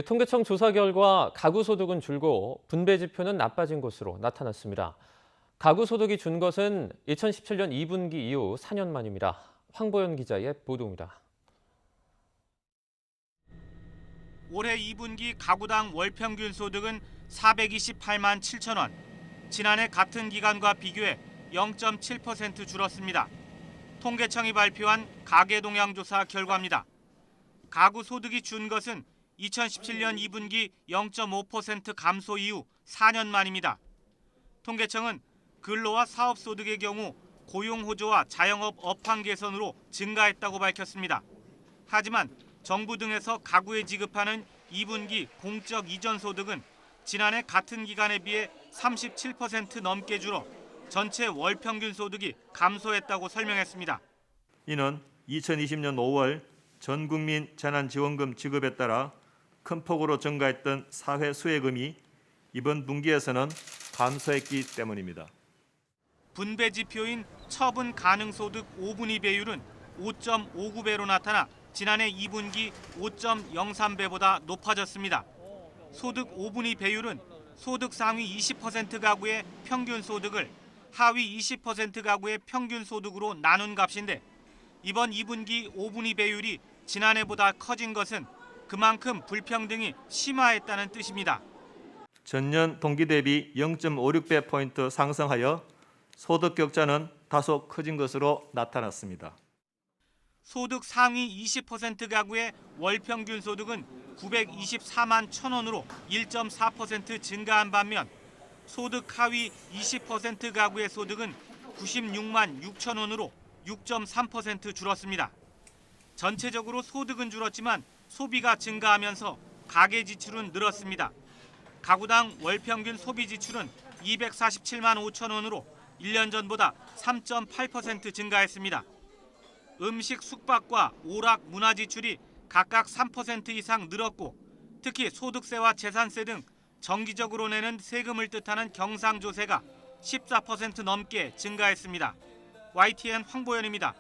통계청 조사 결과 가구 소득은 줄고 분배 지표는 나빠진 것으로 나타났습니다. 가구 소득이 준 것은 2017년 2분기 이후 4년 만입니다. 황보연 기자의 보도입니다. 올해 2분기 가구당 월 평균 소득은 428만 7천 원. 지난해 같은 기간과 비교해 0.7% 줄었습니다. 통계청이 발표한 가계 동향 조사 결과입니다. 가구 소득이 준 것은 2017년 2분기 0.5% 감소 이후 4년 만입니다. 통계청은 근로와 사업 소득의 경우 고용 호조와 자영업 업황 개선으로 증가했다고 밝혔습니다. 하지만 정부 등에서 가구에 지급하는 2분기 공적 이전 소득은 지난해 같은 기간에 비해 37% 넘게 줄어 전체 월 평균 소득이 감소했다고 설명했습니다. 이는 2020년 5월 전 국민 재난지원금 지급에 따라 큰 폭으로 증가했던 사회 수혜금이 이번 분기에서는 감소했기 때문입니다. 분배 지표인 처분 가능 소득 5분위 배율은 5.59배로 나타나 지난해 2분기 5.03배보다 높아졌습니다. 소득 5분위 배율은 소득 상위 20% 가구의 평균 소득을 하위 20% 가구의 평균 소득으로 나눈 값인데 이번 2분기 5분위 배율이 지난해보다 커진 것은 그만큼 불평등이 심화했다는 뜻입니다. 전년 동기 대비 0.56배 포인트 상승하여 소득 격차는 다소 커진 것으로 나타났습니다. 소득 상위 20% 가구의 월 평균 소득은 924만 1천 원으로 1.4% 증가한 반면 소득 하위 20% 가구의 소득은 96만 6천 원으로 6.3% 줄었습니다. 전체적으로 소득은 줄었지만 소비가 증가하면서 가계 지출은 늘었습니다. 가구당 월 평균 소비 지출은 247만 5천 원으로 1년 전보다 3.8% 증가했습니다. 음식, 숙박과 오락, 문화 지출이 각각 3% 이상 늘었고 특히 소득세와 재산세 등 정기적으로 내는 세금을 뜻하는 경상조세가 14% 넘게 증가했습니다. YTN 황보연입니다.